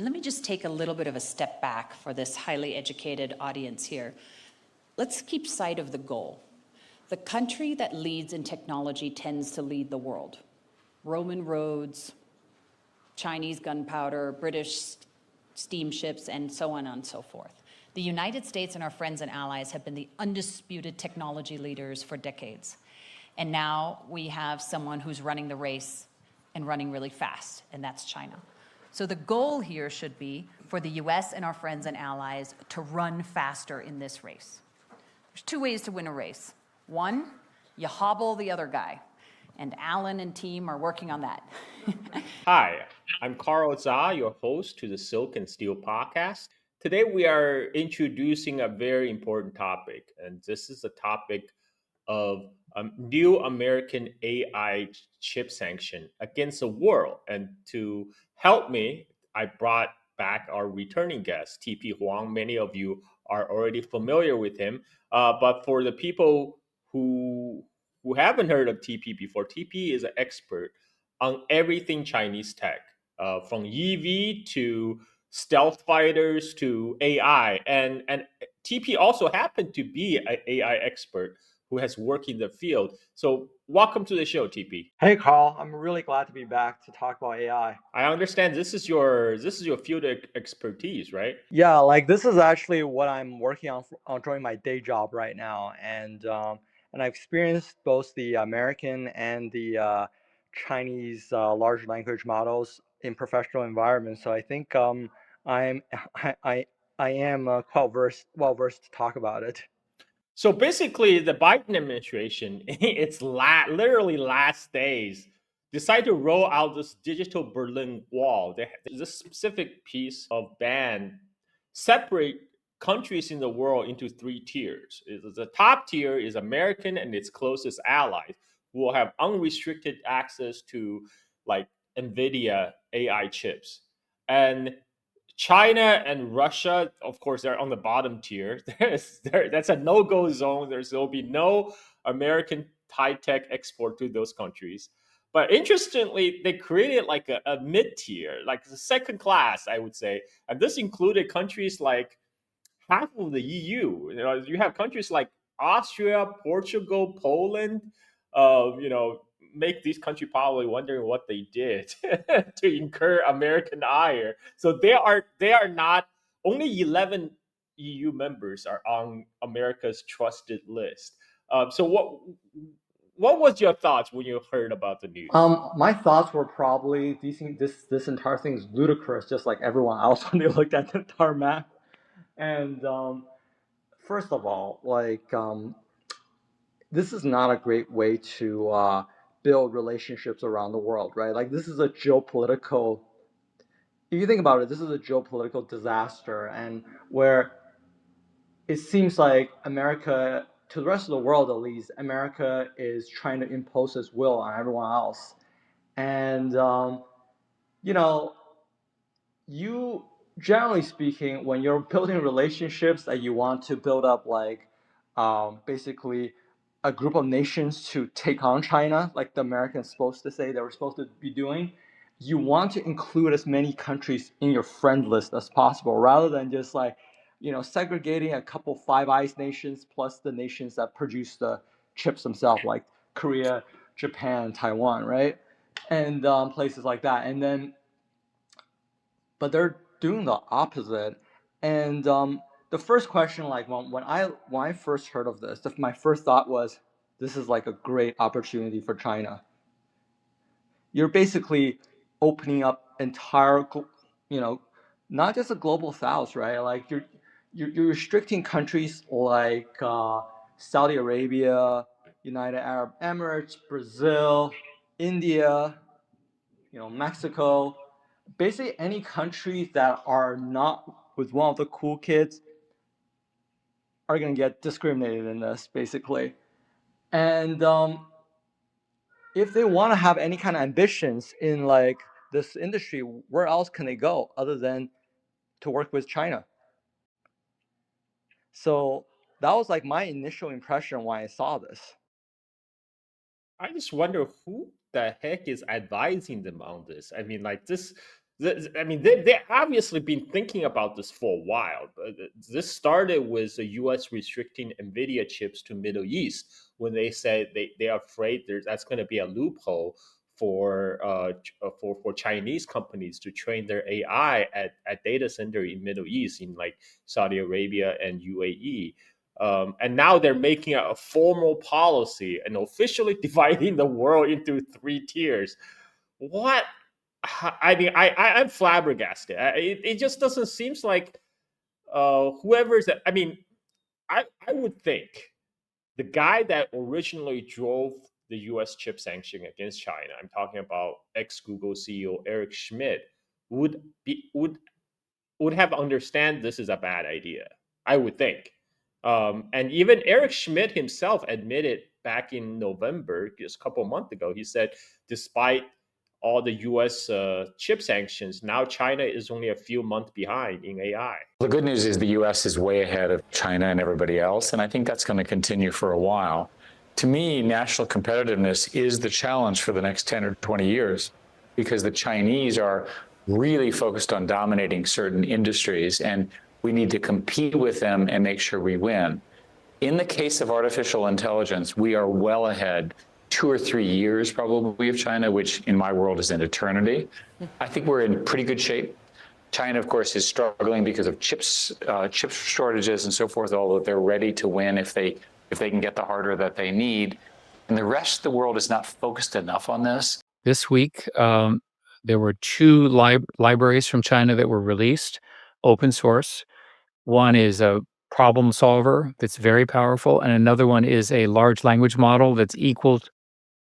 And let me just take a little bit of a step back for this highly educated audience here. Let's keep sight of the goal. The country that leads in technology tends to lead the world. Roman roads, Chinese gunpowder, British steamships, and so on and so forth. The United States and our friends and allies have been the undisputed technology leaders for decades. And now we have someone who's running the race and running really fast, and that's China. So the goal here should be for the US and our friends and allies to run faster in this race. There's two ways to win a race. One, you hobble the other guy. And Alan and team are working on that. Hi, I'm Carl Zha, your host to the Silk and Steel podcast. Today we are introducing a very important topic, and this is the topic of new American AI chip sanction against the world. And to help me, I brought back our returning guest, TP Huang. Many of you are already familiar with him, but for the people who haven't heard of TP before, TP is an expert on everything Chinese tech, from EV to stealth fighters to AI. And TP also happened to be an AI expert who has worked in the field. So welcome to the show, TP. Hey Carl, I'm really glad to be back to talk about AI. I understand this is your field expertise, right? Yeah, this is actually what I'm working on during my day job right now, and I've experienced both the American and the Chinese large language models in professional environments. So I think I'm I am quite well versed to talk about it. So basically, the Biden administration, literally last days, decided to roll out this digital Berlin Wall. There's a specific piece of ban separate countries in the world into three tiers. The top tier is American and its closest allies, who will have unrestricted access to like NVIDIA AI chips. And China and Russia, of course, they're on the bottom tier. That's a no-go zone. There'll be no American high tech export to those countries. But interestingly, they created like a mid tier, like the second class, I would say, and this included countries like half of the EU. You have countries like Austria, Portugal, Poland. Make these countries probably wondering what they did to incur American ire. So they are not only 11 EU members are on America's trusted list. So what was your thoughts when you heard about the news? My thoughts were probably this entire thing is ludicrous, just like everyone else when they looked at the entire map. And first of all, this is not a great way to build relationships around the world, right? Like this is a geopolitical. If you think about it, this is a geopolitical disaster, and where it seems like America, to the rest of the world at least, America is trying to impose its will on everyone else, and you know, you generally speaking, when you're building relationships that you want to build up, basically a group of nations to take on China, like the Americans supposed to say they were supposed to be doing, you want to include as many countries in your friend list as possible, rather than just segregating a couple Five Eyes nations plus the nations that produce the chips themselves, like Korea, Japan, Taiwan, right, and places like that, and then but they're doing the opposite. And the first question, like when I first heard of this, my first thought was, this is like a great opportunity for China. You're basically opening up entire, you know, not just a global South, right? Like you're restricting countries like Saudi Arabia, United Arab Emirates, Brazil, India, Mexico, basically any countries that are not with one of the cool kids are going to get discriminated in this, basically. And if they want to have any kind of ambitions in like this industry, where else can they go other than to work with China? So that was like my initial impression when I saw this. I just wonder who the heck is advising them on this. I mean, like I mean, they obviously been thinking about this for a while. This started with the U.S. restricting NVIDIA chips to Middle East when they said they are afraid that's going to be a loophole for Chinese companies to train their AI at data center in Middle East, in like Saudi Arabia and UAE. And now they're making a formal policy and officially dividing the world into 3 tiers. What? I mean, I'm flabbergasted. It just doesn't seem like whoever's. I mean, I would think the guy that originally drove the U.S. chip sanction against China, I'm talking about ex-Google CEO Eric Schmidt, would have understand this is a bad idea. I would think, and even Eric Schmidt himself admitted back in November, just a couple of months ago, he said, despite all the U.S. Chip sanctions, now China is only a few months behind in AI. The good news is the U.S. is way ahead of China and everybody else, and I think that's going to continue for a while. To me, national competitiveness is the challenge for the next 10 or 20 years, because the Chinese are really focused on dominating certain industries, and we need to compete with them and make sure we win. In the case of artificial intelligence, we are well ahead, 2 or 3 years probably of China, which in my world is an eternity. I think we're in pretty good shape. China, of course, is struggling because of chip shortages and so forth, although they're ready to win if they can get the hardware that they need. And the rest of the world is not focused enough on this. This week, there were 2 libraries from China that were released, open source. One is a problem solver that's very powerful, and another one is a large language model that's equal,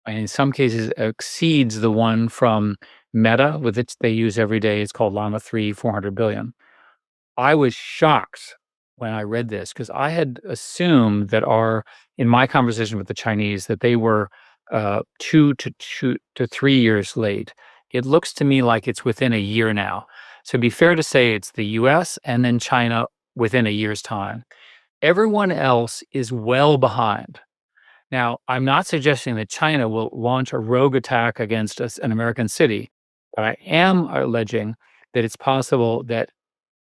and in some cases exceeds the one from Meta, with which they use every day. It's called Llama 3, 400 billion. I was shocked when I read this, because I had assumed that in my conversation with the Chinese, that they were 2 to 3 years late. It looks to me like it's within a year now. So it'd be fair to say it's the US and then China within a year's time. Everyone else is well behind. Now, I'm not suggesting that China will launch a rogue attack against an American city, but I am alleging that it's possible that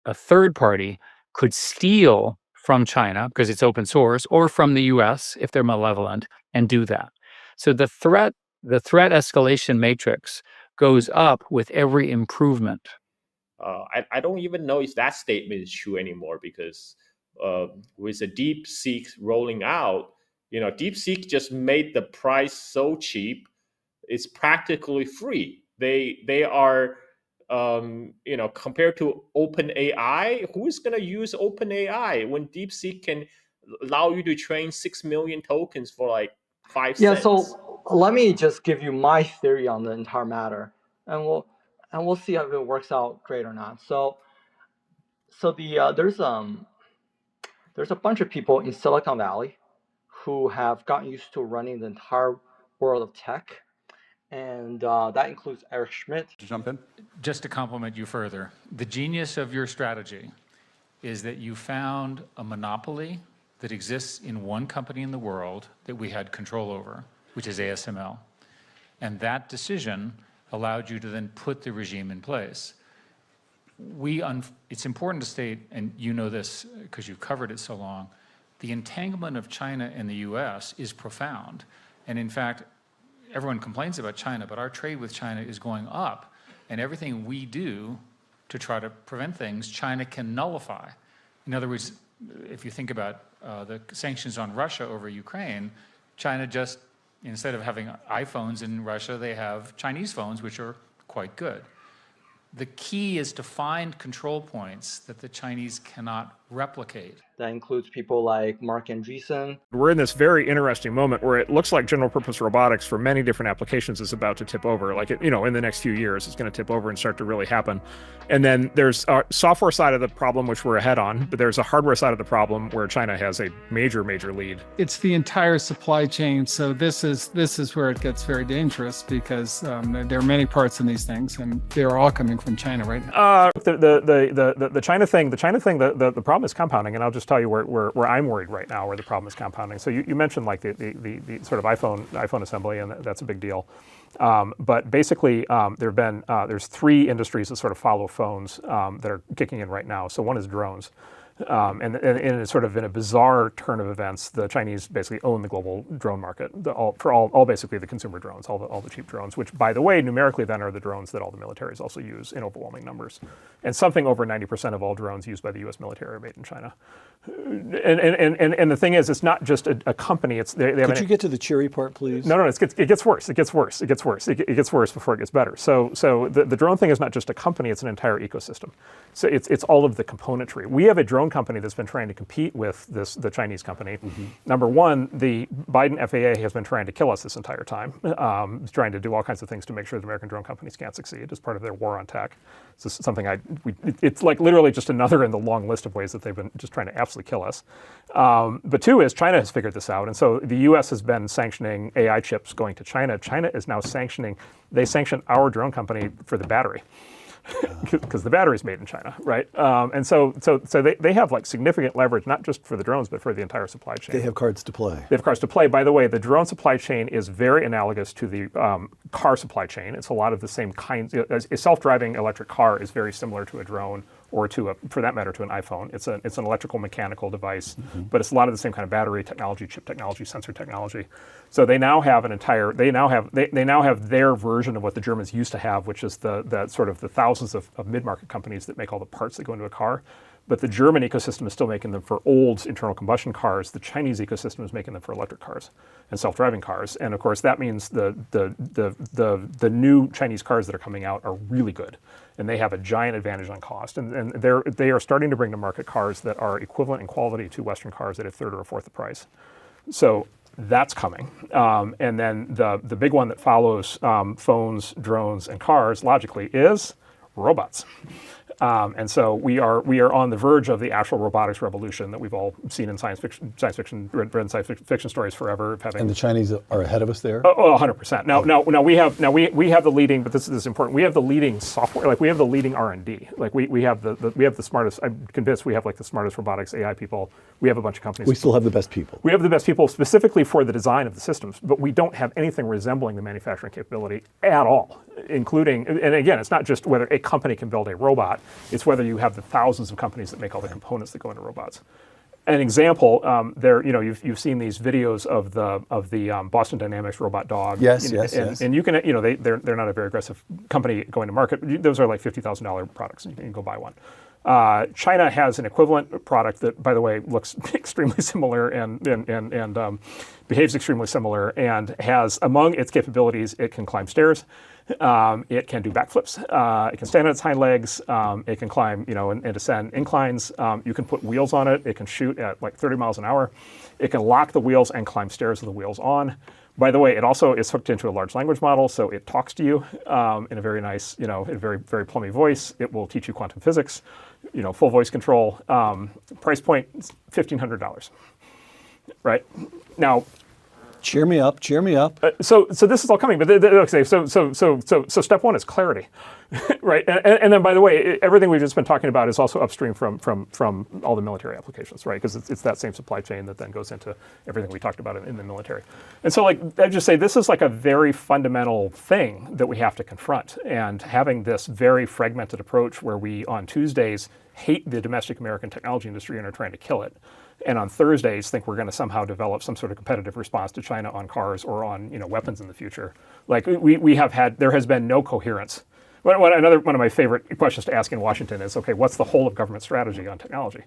a third party could steal from China, because it's open source, or from the US if they're malevolent, and do that. So the threat escalation matrix goes up with every improvement. I don't even know if that statement is true anymore, because with the DeepSeek rolling out, DeepSeek just made the price so cheap, it's practically free. They are, compared to OpenAI, who is going to use OpenAI when DeepSeek can allow you to train 6 million tokens for like 5 cents? Yeah, so let me just give you my theory on the entire matter, and we'll see if it works out great or not. So there's a bunch of people in Silicon Valley who have gotten used to running the entire world of tech, and that includes Eric Schmidt. To jump in? Just to compliment you further, the genius of your strategy is that you found a monopoly that exists in one company in the world that we had control over, which is ASML. And that decision allowed you to then put the regime in place. It's important to state, and you know this because you've covered it so long, the entanglement of China and the US is profound. And in fact, everyone complains about China, but our trade with China is going up. And everything we do to try to prevent things, China can nullify. In other words, if you think about the sanctions on Russia over Ukraine, China just, instead of having iPhones in Russia, they have Chinese phones, which are quite good. The key is to find control points that the Chinese cannot replicate. That includes people like Mark Andreessen. We're in this very interesting moment where it looks like general purpose robotics for many different applications is about to tip over. Like, in the next few years, it's going to tip over and start to really happen. And then there's a software side of the problem, which we're ahead on, but there's a hardware side of the problem where China has a major, major lead. It's the entire supply chain. So this is where it gets very dangerous, because there are many parts in these things, and they're all coming from China right now. The China thing, the problem is compounding, and I'll just tell you where I'm worried right now, where the problem is compounding. So you mentioned like the sort of iPhone assembly, and that's a big deal. But basically, there's 3 industries that sort of follow phones that are kicking in right now. So one is drones. And it's sort of in a bizarre turn of events, the Chinese basically own the global drone market for all basically the consumer drones, all the cheap drones, which, by the way, numerically then are the drones that all the militaries also use in overwhelming numbers. And something over 90% of all drones used by the U.S. military are made in China. And the thing is, it's not just a company. It's they have Could you get to the cheery part, please? No, it gets worse. It gets worse. It gets worse before it gets better. So the drone thing is not just a company; it's an entire ecosystem. So it's all of the componentry. We have a drone company that's been trying to compete with the Chinese company. Mm-hmm. Number one, the Biden FAA has been trying to kill us this entire time, trying to do all kinds of things to make sure the American drone companies can't succeed as part of their war on tech. So something it's like literally just another in the long list of ways that they've been just trying to absolutely kill us. But 2 is China has figured this out. And so the US has been sanctioning AI chips going to China. China is now they sanction our drone company for the battery. Because the battery's made in China, right? And so they have like significant leverage, not just for the drones, but for the entire supply chain. They have cards to play. They have cards to play. By the way, the drone supply chain is very analogous to the car supply chain. It's a lot of the same kinds. A self-driving electric car is very similar to a drone, or for that matter, to an iPhone. It's an electrical mechanical device, but it's a lot of the same kind of battery technology, chip technology, sensor technology. So they now have they now have their version of what the Germans used to have, which is the sort of the thousands of mid-market companies that make all the parts that go into a car. But the German ecosystem is still making them for old internal combustion cars. The Chinese ecosystem is making them for electric cars and self-driving cars. And of course, that means the new Chinese cars that are coming out are really good, and they have a giant advantage on cost. And they are starting to bring to market cars that are equivalent in quality to Western cars at a third or a fourth the price. So that's coming. And then the big one that follows phones, drones, and cars logically is robots. And so we are on the verge of the actual robotics revolution that we've all seen in science fiction, read in science fiction stories forever. And the Chinese are ahead of us there? Oh, 100%. Now we have the leading, but this is important. We have the leading software, like we have the leading R&D. Like we have the smartest. I'm convinced we have like the smartest robotics AI people. We have a bunch of companies. We still have the best people. We have the best people specifically for the design of the systems, but we don't have anything resembling the manufacturing capability at all, including, and again, it's not just whether a company can build a robot, it's whether you have the thousands of companies that make all the components that go into robots. An example, you've seen these videos of the Boston Dynamics robot dog. Yes. And you can, they're not a very aggressive company going to market. Those are like $50,000 products, and you can go buy one. China has an equivalent product that, by the way, looks extremely similar and behaves extremely similar, and has among its capabilities, it can climb stairs, it can do backflips, it can stand on its hind legs, it can climb, and descend inclines. You can put wheels on it. It can shoot at like 30 miles an hour. It can lock the wheels and climb stairs with the wheels on. By the way, it also is hooked into a large language model, so it talks to you in a very nice, in a very, very plummy voice. It will teach you quantum physics, full voice control. Price point, $1,500. Right now. Cheer me up. So this is all coming, but okay. So step one is clarity, right? And then, by the way, everything we've just been talking about is also upstream from all the military applications, right? Because it's that same supply chain that then goes into everything we talked about in the military. And so, like I just say, this is like a very fundamental thing that we have to confront. And having this very fragmented approach, where we on Tuesdays hate the domestic American technology industry and are trying to kill it, and on Thursdays think we're going to somehow develop some sort of competitive response to China on cars or on weapons in the future. Like there has been no coherence. Another one of my favorite questions to ask in Washington is, okay, what's the whole of government strategy on technology?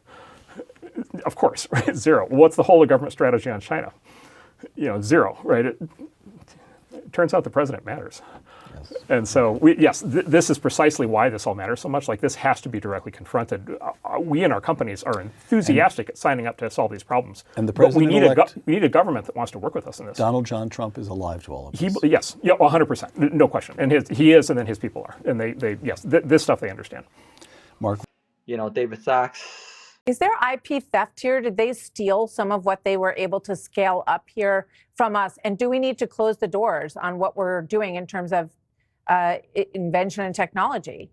Of course, right? Zero. What's the whole of government strategy on China? Zero, right? It turns out the president matters. Yes. And so, this is precisely why this all matters so much. Like, this has to be directly confronted. We and our companies are enthusiastic at signing up to solve these problems. And the president we need a government that wants to work with us in this. Donald John Trump is alive to all of this. Yes, 100%, no question. And he is, and then his people are. And this stuff they understand. Mark, David Sachs. Is there IP theft here? Did they steal some of what they were able to scale up here from us? And do we need to close the doors on what we're doing in terms of invention and technology?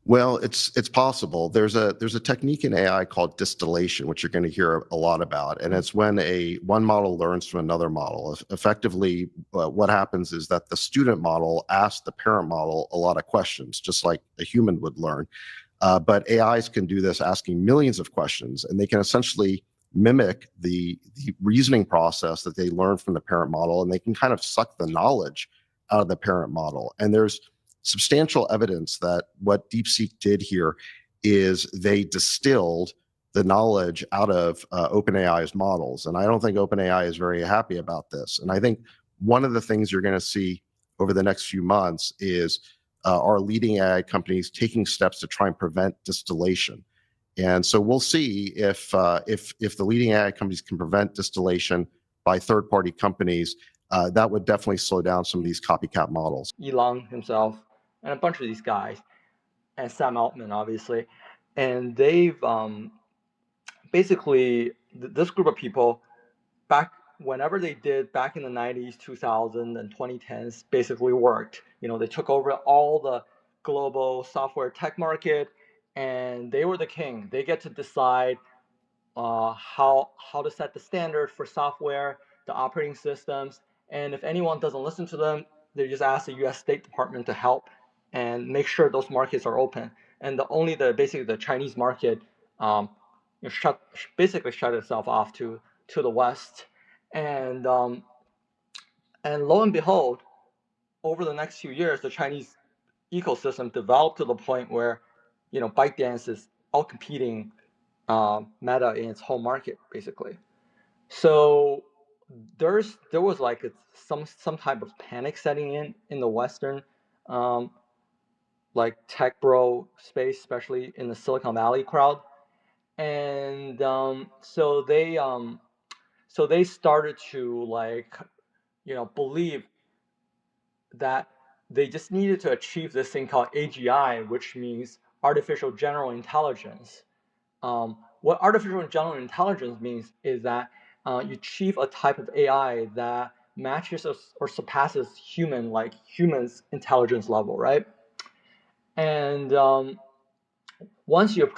Well, it's possible. There's a technique in AI called distillation, which you're going to hear a lot about, and it's when one model learns from another model. Effectively, what happens is that the student model asks the parent model a lot of questions, just like a human would learn. But AIs can do this, asking millions of questions, and they can essentially mimic the reasoning process that they learn from the parent model, and they can kind of suck the knowledge out of the parent model. And there's substantial evidence that what DeepSeek did here is they distilled the knowledge out of OpenAI's models. And I don't think OpenAI is very happy about this. And I think one of the things you're going to see over the next few months is our leading AI companies taking steps to try and prevent distillation. And so we'll see if the leading AI companies can prevent distillation by third-party companies. That would definitely slow down some of these copycat models. Elon himself and a bunch of these guys, and Sam Altman, obviously, and they've basically this group of people whenever they did back in the 90s, 2000 and 2010s basically worked. They took over all the global software tech market, and they were the king. They get to decide how to set the standard for software, the operating systems, and if anyone doesn't listen to them, they just ask the U.S. State Department to help and make sure those markets are open. And basically the Chinese market basically shut itself off to the West, and lo and behold, over the next few years, the Chinese ecosystem developed to the point where ByteDance is outcompeting Meta in its home market, basically. So there was like some type of panic setting in the Western like tech bro space, especially in the Silicon Valley crowd, and so they started to believe that they just needed to achieve this thing called AGI, which means artificial general intelligence. What artificial general intelligence means is that you achieve a type of AI that matches or surpasses humans' intelligence level, right? And once you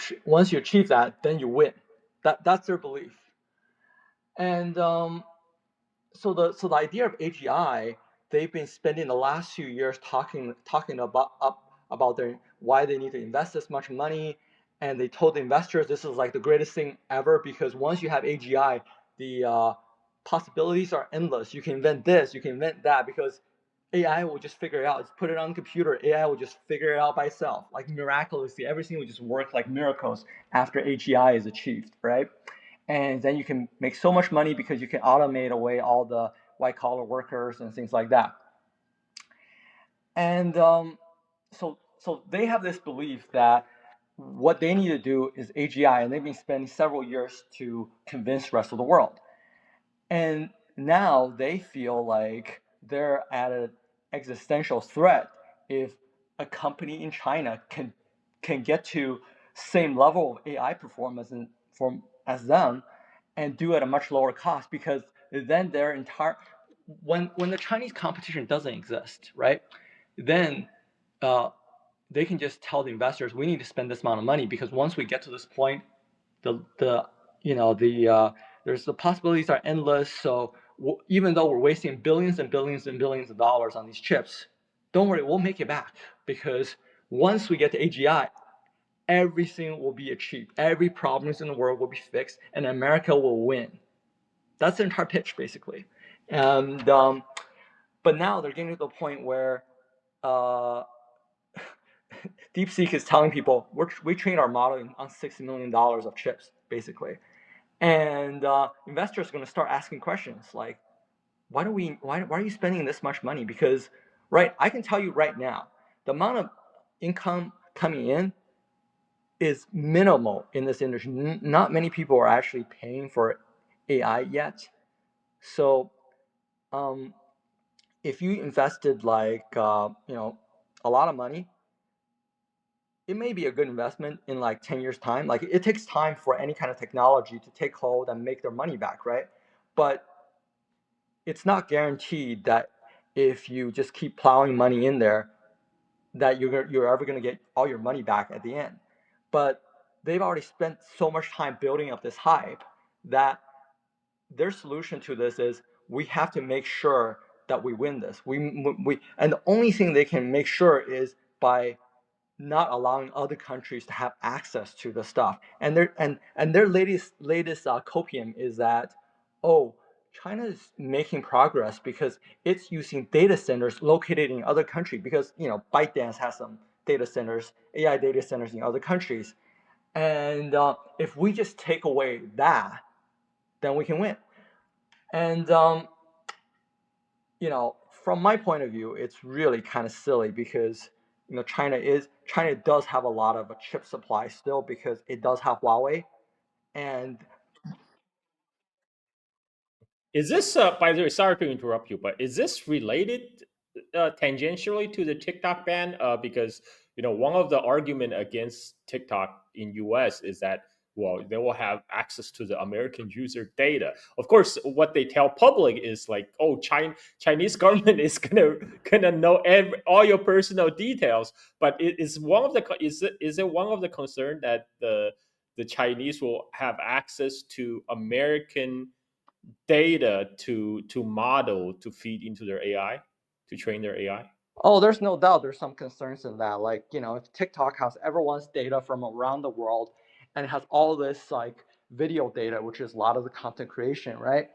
achieve that, then you win. That's their belief. And so the idea of AGI, they've been spending the last few years talking about why they need to invest this much money, and they told the investors this is like the greatest thing ever, because once you have AGI, the possibilities are endless. You can invent this, you can invent that, because AI will just figure it out. Just put it on the computer, AI will just figure it out by itself, like miraculously. Everything will just work like miracles after AGI is achieved, right? And then you can make so much money because you can automate away all the white collar workers and things like that. And so they have this belief that what they need to do is AGI, and they've been spending several years to convince the rest of the world. And now they feel like they're at an existential threat if a company in China can get to same level of AI performance as them and do it at a much lower cost, because then their entire when the Chinese competition doesn't exist, right? Then they can just tell the investors, we need to spend this amount of money, because once we get to this point, there's the possibilities are endless. So even though we're wasting billions and billions and billions of dollars on these chips, don't worry, we'll make it back, because once we get to AGI, everything will be achieved. Every problem in the world will be fixed, and America will win. That's the entire pitch, basically. And but now they're getting to the point where DeepSeek is telling people we trained our model on $60 million of chips, basically. And investors are going to start asking questions like, why are you spending this much money? Because, right, I can tell you right now, the amount of income coming in is minimal in this industry. Not many people are actually paying for AI yet. So if you invested a lot of money, it may be a good investment in like 10 years time. Like, it takes time for any kind of technology to take hold and make their money back, right? But it's not guaranteed that if you just keep plowing money in there, that you're ever going to get all your money back at the end. But they've already spent so much time building up this hype that their solution to this is we have to make sure that we win this. And the only thing they can make sure is by not allowing other countries to have access to the stuff. And their latest copium is that, oh, China is making progress because it's using data centers located in other countries, because ByteDance has some data centers, AI data centers in other countries. And if we just take away that, then we can win. And from my point of view, it's really kind of silly because China does have a lot of a chip supply still because it does have Huawei. And Is this, by the way, sorry to interrupt you, but is this related tangentially to the TikTok ban? Because one of the argument against TikTok in US is that, well, they will have access to the American user data. Of course, what they tell public is like, oh, Chinese government is gonna know all your personal details. But is it one of the concern that the Chinese will have access to American data to model to feed into their AI, to train their AI? oh, there's no doubt there's some concerns in that. Like, if TikTok has everyone's data from around the world and it has all this like video data, which is a lot of the content creation, right?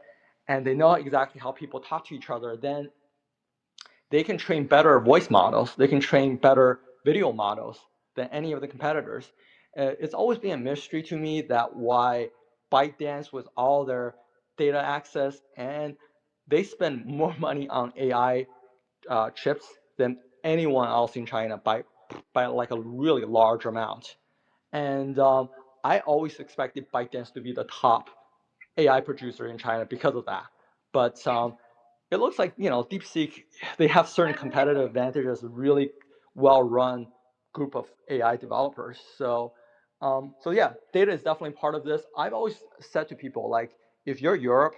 And they know exactly how people talk to each other, then they can train better voice models. They can train better video models than any of the competitors. It's always been a mystery to me that why ByteDance, with all their data access, and they spend more money on AI chips than anyone else in China by like a really large amount. And I always expected ByteDance to be the top AI producer in China because of that. But it looks like DeepSeek, they have certain competitive advantages, a really well-run group of AI developers. So yeah, data is definitely part of this. I've always said to people, like, if you're Europe,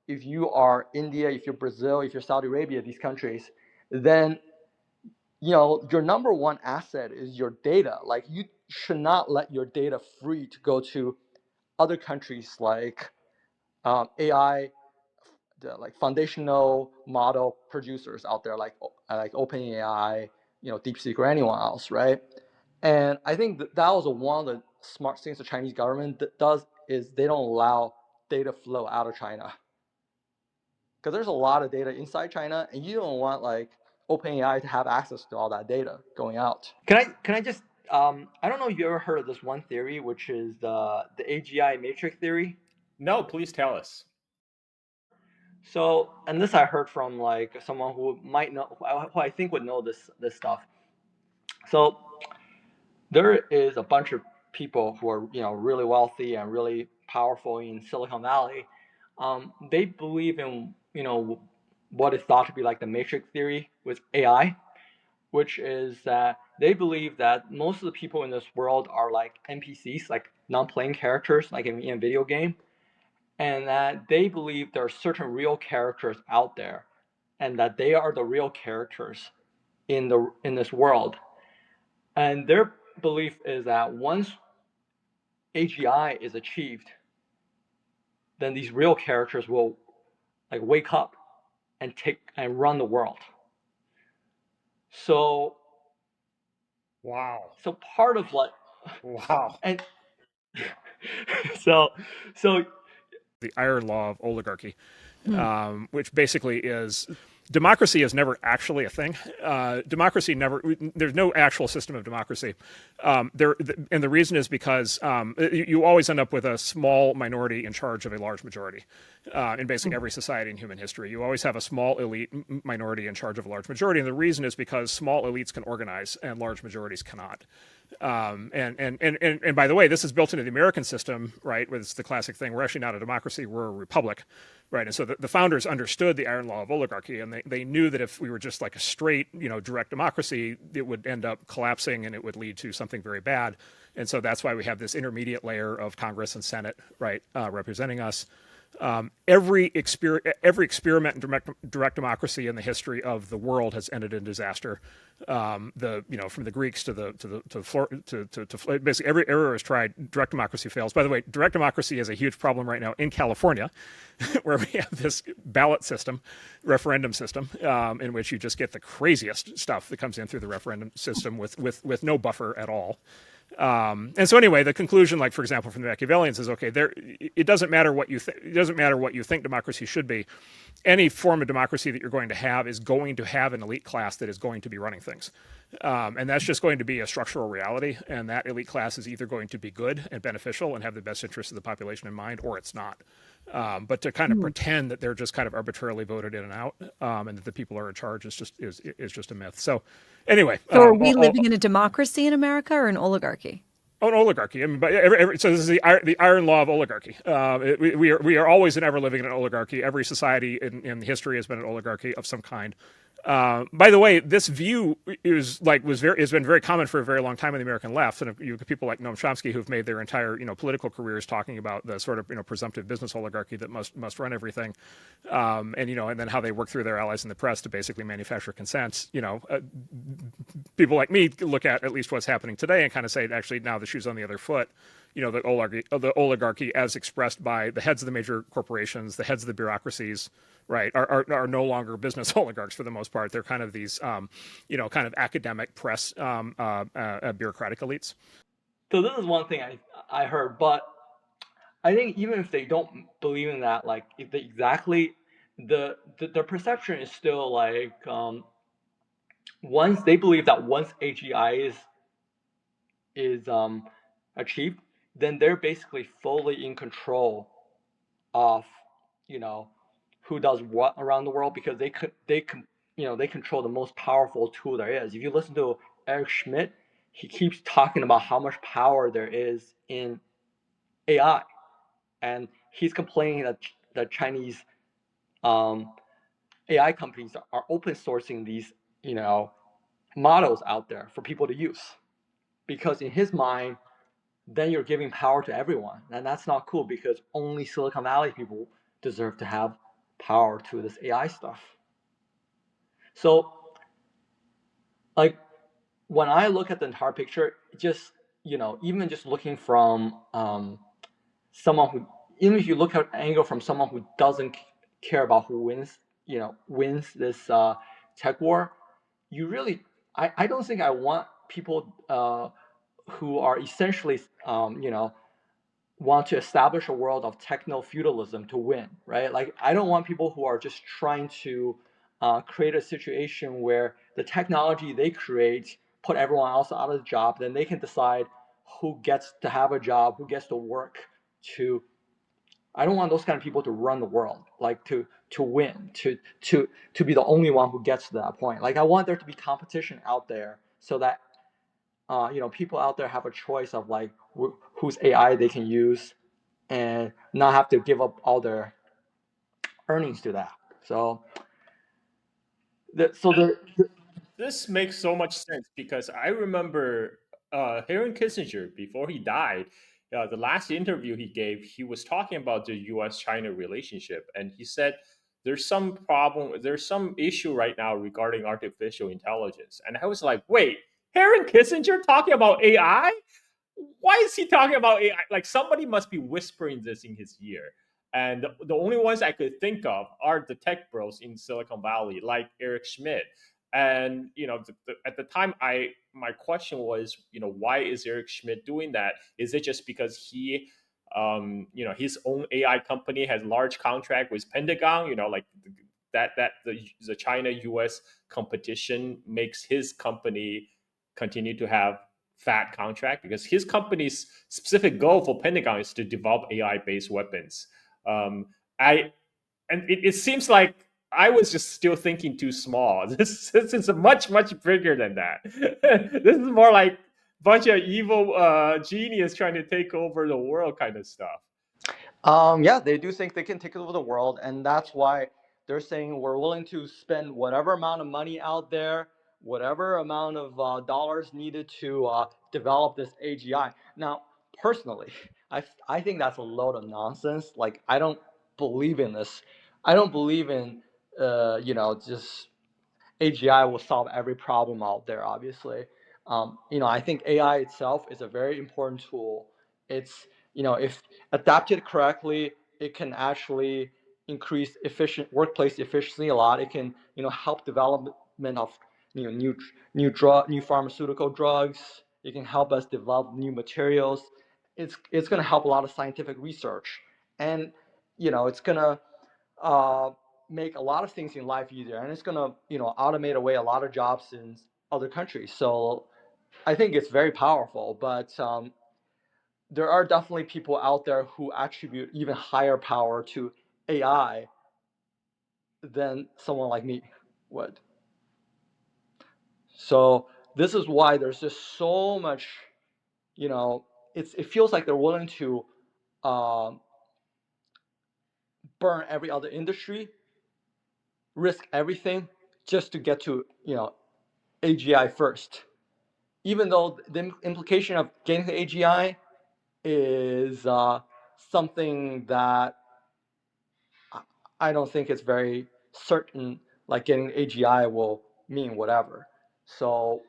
if you are India, if you're Brazil, if you're Saudi Arabia, these countries, then your number one asset is your data. Like, you should not let your data free to go to other countries like AI, like foundational model producers out there, like OpenAI, DeepSeek, or anyone else, right? And I think that was one of the smart things the Chinese government does, is they don't allow data flow out of China, because there's a lot of data inside China, and you don't want like OpenAI to have access to all that data going out. Can I just I don't know if you ever heard of this one theory, which is the AGI matrix theory. No, please tell us. So, and this I heard from like someone who might know, who I think would know this stuff. So, there is a bunch of people who are really wealthy and really powerful in Silicon Valley. They believe in what is thought to be like the matrix theory with AI, which is that they believe that most of the people in this world are like NPCs, like non-playing characters, like in a video game, and that they believe there are certain real characters out there, and that they are the real characters in this world. And their belief is that once AGI is achieved, then these real characters will like wake up and run the world. So Wow. so part of what Wow. and so The iron law of oligarchy, which basically is democracy is never actually a thing. Democracy never, there's no actual system of democracy. And the reason is because you always end up with a small minority in charge of a large majority. In basically every society in human history, you always have a small elite minority in charge of a large majority. And the reason is because small elites can organize and large majorities cannot. And by the way, this is built into the American system, right? Where it's the classic thing. We're actually not a democracy, we're a republic, right? And so the founders understood the iron law of oligarchy, and they knew that if we were just like a straight, direct democracy, it would end up collapsing and it would lead to something very bad. And so that's why we have this intermediate layer of Congress and Senate, right, representing us. Every experiment in direct democracy in the history of the world has ended in disaster. From the Greeks to basically every era has tried. Direct democracy fails. By the way, direct democracy is a huge problem right now in California, where we have this ballot system, referendum system, in which you just get the craziest stuff that comes in through the referendum system with no buffer at all. And so anyway, the conclusion, like for example, from the Machiavellians is okay. It doesn't matter what you it doesn't matter what you think democracy should be. Any form of democracy that you're going to have is going to have an elite class that is going to be running things, and that's just going to be a structural reality. And that elite class is either going to be good and beneficial and have the best interests of the population in mind, or it's not. But to kind of pretend that they're just kind of arbitrarily voted in and out, and that the people are in charge is just a myth. So anyway, so are we living in a democracy in America or an oligarchy? Oh, an oligarchy. I mean, but so this is the iron law of oligarchy. We are always and ever living in an oligarchy. Every society in history has been an oligarchy of some kind. By the way, this view has been very common for a very long time in the American left, and you have people like Noam Chomsky who've made their entire political careers talking about the sort of presumptive business oligarchy that must run everything, and then how they work through their allies in the press to basically manufacture consents. People like me look at least what's happening today and kind of say, actually, now the shoe's on the other foot. The oligarchy as expressed by the heads of the major corporations, the heads of the bureaucracies, right, are no longer business oligarchs for the most part. They're kind of these, kind of academic press bureaucratic elites. So this is one thing I heard, but I think even if they don't believe in that, like if they exactly the perception is still like once they believe that once AGI is achieved, then they're basically fully in control of who does what around the world, because they control the most powerful tool there is. If you listen to Eric Schmidt, he keeps talking about how much power there is in AI, and he's complaining that the Chinese AI companies are open sourcing these models out there for people to use, because in his mind, then you're giving power to everyone, and that's not cool, because only Silicon Valley people deserve to have power to this AI stuff. So, like, when I look at the entire picture, just even just looking from someone who, even if you look at an angle from someone who doesn't care about who wins this tech war, you really, I don't think I want people who are essentially want to establish a world of techno-feudalism to win, right? Like, I don't want people who are just trying to create a situation where the technology they create put everyone else out of the job, then they can decide who gets to have a job, who gets to work. I don't want those kind of people to run the world, like to win, to be the only one who gets to that point. Like, I want there to be competition out there, so that people out there have a choice of like whose AI they can use, and not have to give up all their earnings to that. So This makes so much sense because I remember Henry Kissinger, before he died, the last interview he gave, he was talking about the U.S.-China relationship, and he said there's some problem, there's some issue right now regarding artificial intelligence. And I was like, wait, Henry Kissinger talking about AI? Why is he talking about AI? Like, somebody must be whispering this in his ear. And the only ones I could think of are the tech bros in Silicon Valley, like Eric Schmidt. And at the time, my question was, why is Eric Schmidt doing that? Is it just because he, his own AI company has large contract with Pentagon? Like that the China-U.S. competition makes his company continue to have fat contract, because his company's specific goal for Pentagon is to develop AI-based weapons. It seems like I was just still thinking too small. This is much bigger than that. This is more like bunch of evil genius trying to take over the world kind of stuff. Yeah, they do think they can take over the world, and that's why they're saying we're willing to spend whatever amount of money out there, whatever amount of dollars needed to develop this AGI. Now, personally, I think that's a load of nonsense. Like, I don't believe in this. I don't believe in just AGI will solve every problem out there. Obviously, I think AI itself is a very important tool. It's if adapted correctly, it can actually increase workplace efficiency a lot. It can help development of new pharmaceutical drugs. It can help us develop new materials. It's going to help a lot of scientific research, and it's going to make a lot of things in life easier, and it's going to automate away a lot of jobs in other countries. So I think it's very powerful, but there are definitely people out there who attribute even higher power to AI than someone like me would. So this is why there's just so much, it feels like they're willing to burn every other industry, risk everything just to get to AGI first, even though the implication of getting to AGI is something that I don't think it's very certain. Like getting AGI will mean whatever. So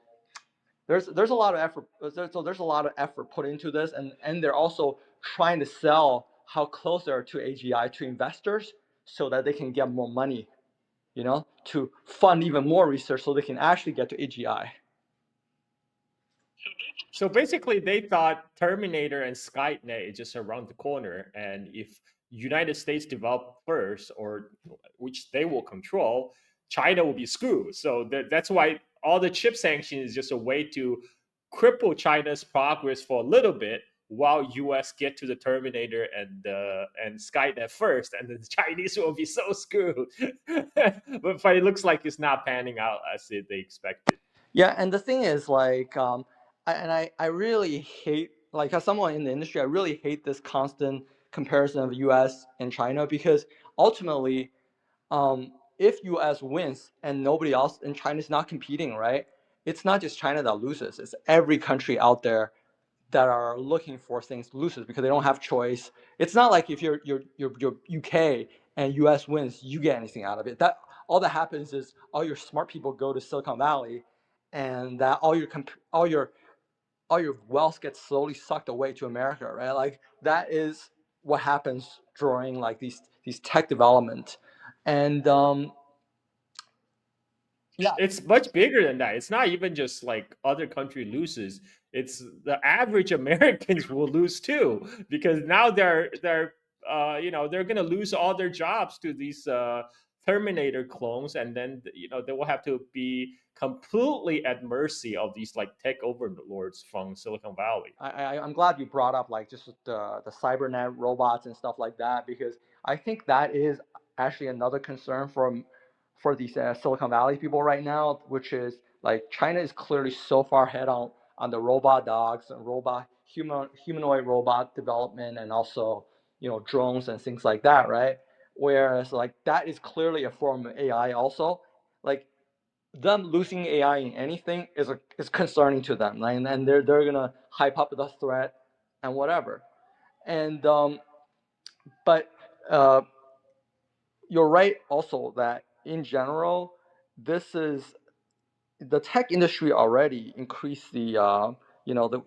there's a lot of effort. There's a lot of effort put into this, and they're also trying to sell how close they are to AGI to investors so that they can get more money, to fund even more research so they can actually get to AGI. So basically, they thought Terminator and Skynet is just around the corner, and if United States develop first, or which they will control, China will be screwed. So that's why all the chip sanctions is just a way to cripple China's progress for a little bit, while US get to the Terminator and Skynet first, and the Chinese will be so screwed. but it looks like it's not panning out as they expected. Yeah, and the thing is, like, I really hate, like, as someone in the industry, I really hate this constant comparison of U.S. and China, because ultimately, if U.S. wins and nobody else, and China's not competing, right? It's not just China that loses; it's every country out there that are looking for things loses because they don't have choice. It's not like if you're UK and US wins, you get anything out of it. That all that happens is all your smart people go to Silicon Valley, and that all your wealth gets slowly sucked away to America, right? Like that is what happens during like these tech development, and yeah, It's much bigger than that. It's not even just like other country loses. It's the average Americans will lose too, because now they're gonna lose all their jobs to these Terminator clones, and then they will have to be completely at mercy of these like tech overlords from Silicon Valley. I'm glad you brought up like just the cybernet robots and stuff like that, because I think that is actually another concern for these Silicon Valley people right now, which is like China is clearly so far ahead on the robot dogs and humanoid robot development, and also drones and things like that, right? Whereas like that is clearly a form of AI also. Like them losing AI in anything is concerning to them, right? And they're gonna hype up the threat and whatever. And but you're right also that in general, this is the tech industry already increased the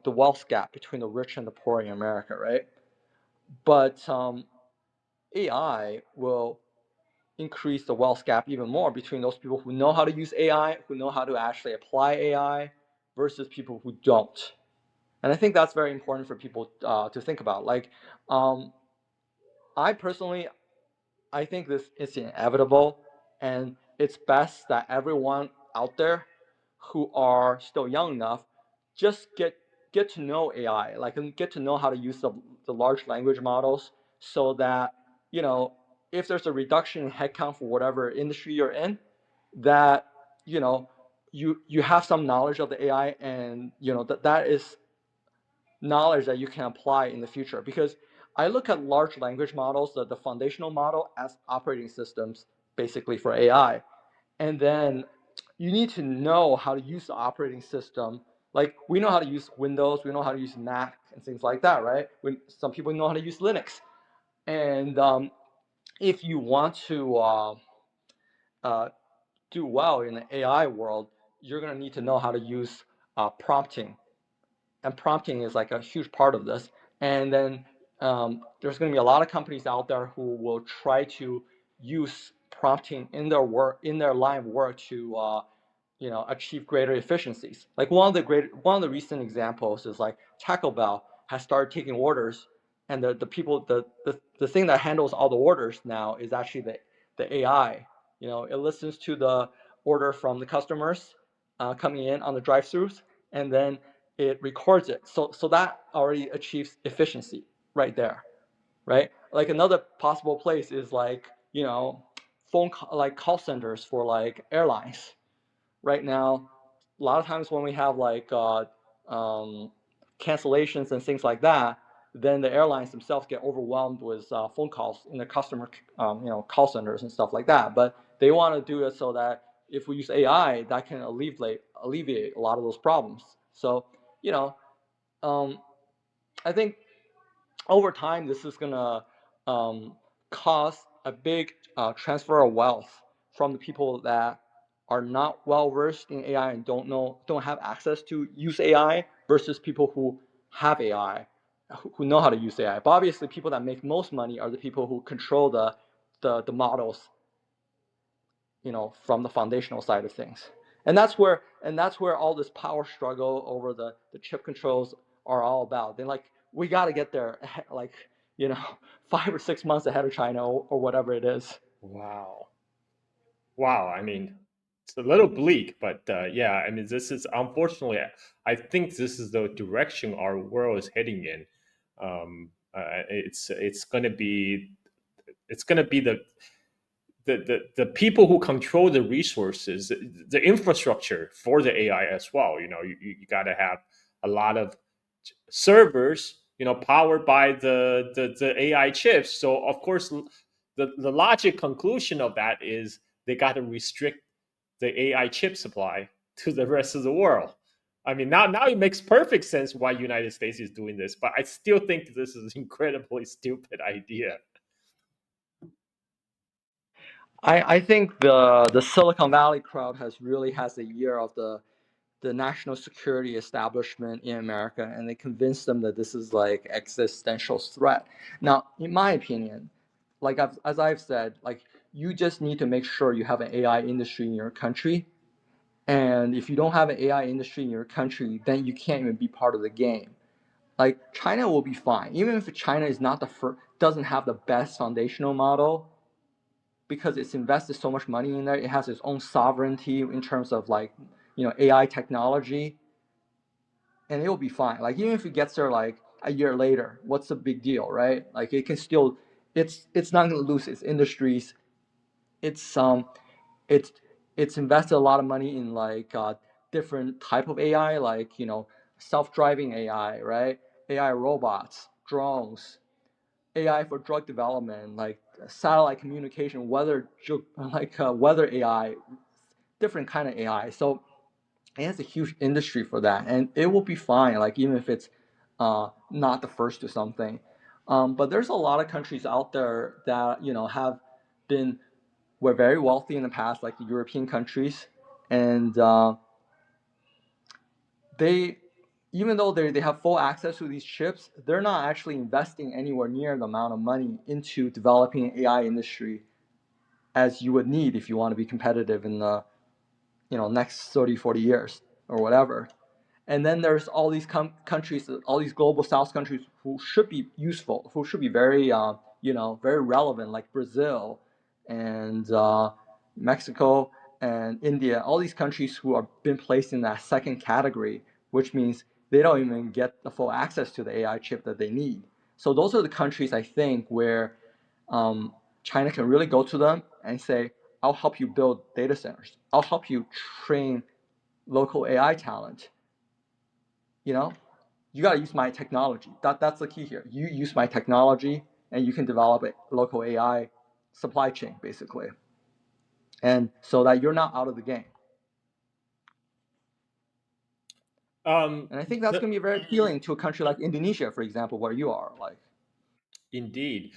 wealth gap between the rich and the poor in America, right? But AI will increase the wealth gap even more between those people who know how to use AI, who know how to actually apply AI, versus people who don't. And I think that's very important for people to think about. Like, I personally, I think this is inevitable, and it's best that everyone out there who are still young enough just get to know AI, like, and get to know how to use the large language models, so that if there's a reduction in headcount for whatever industry you're in, that you have some knowledge of the AI, and that is knowledge that you can apply in the future. Because I look at large language models, the foundational model, as operating systems basically for AI. And then you need to know how to use the operating system. Like we know how to use Windows, we know how to use Mac and things like that, right? When some people know how to use Linux. And if you want to do well in the AI world, you're going to need to know how to use prompting. And prompting is like a huge part of this. And then there's going to be a lot of companies out there who will try to use prompting in their work, in their line of work, to achieve greater efficiencies. Like one of the recent examples is like Taco Bell has started taking orders, and the thing that handles all the orders now is actually the AI. It listens to the order from the customers coming in on the drive-throughs, and then it records it. So that already achieves efficiency right there, right? Like another possible place is like like call centers for like airlines. Right now, a lot of times when we have like cancellations and things like that, then the airlines themselves get overwhelmed with phone calls in the customer call centers and stuff like that. But they want to do it so that if we use AI, that can alleviate a lot of those problems. So I think over time this is gonna cause a big transfer of wealth from the people that are not well versed in AI and don't have access to use AI versus people who have AI, who know how to use AI. But obviously, people that make most money are the people who control the models, from the foundational side of things. And that's where all this power struggle over the chip controls are all about. They're like, we got to get there, like 5 or 6 months ahead of China or whatever it is. Wow. I mean, it's a little bleak, but yeah, I mean, this is unfortunately, I think this is the direction our world is heading in. It's gonna be the people who control the resources, the infrastructure for the AI as well. You got to have a lot of servers, powered by the AI chips. So of course, the logic conclusion of that is they got to restrict the AI chip supply to the rest of the world. I mean, now it makes perfect sense why United States is doing this, but I still think this is an incredibly stupid idea. I think the Silicon Valley crowd has a year of the national security establishment in America, and they convinced them that this is like existential threat. Now, in my opinion, like as I've said, like you just need to make sure you have an AI industry in your country. And if you don't have an AI industry in your country, then you can't even be part of the game. Like China will be fine, even if China is not doesn't have the best foundational model, because it's invested so much money in there. It has its own sovereignty in terms of like AI technology, and it will be fine. Like even if it gets there like a year later, what's the big deal, right? Like it can still, it's not going to lose its industries. It's it's invested a lot of money in like different type of AI, like self-driving AI, right? AI robots, drones, AI for drug development, like satellite communication, weather AI, different kind of AI. So it has a huge industry for that, and it will be fine. Like even if it's not the first to something, but there's a lot of countries out there that have been were very wealthy in the past, like the European countries, and they, even though they have full access to these chips, they're not actually investing anywhere near the amount of money into developing an AI industry as you would need if you want to be competitive in the next 30, 40 years or whatever. And then there's all these countries, all these global South countries who should be useful, who should be very, very relevant, like Brazil and Mexico and India. All these countries who are been placed in that second category, which means they don't even get the full access to the AI chip that they need. So those are the countries I think where China can really go to them and say, "I'll help you build data centers. I'll help you train local AI talent. You got to use my technology. That's the key here. You use my technology, and you can develop a local AI supply chain, basically, and so that you're not out of the game." And I think that's going to be very appealing to a country like Indonesia, for example, where you are. Like, Indeed.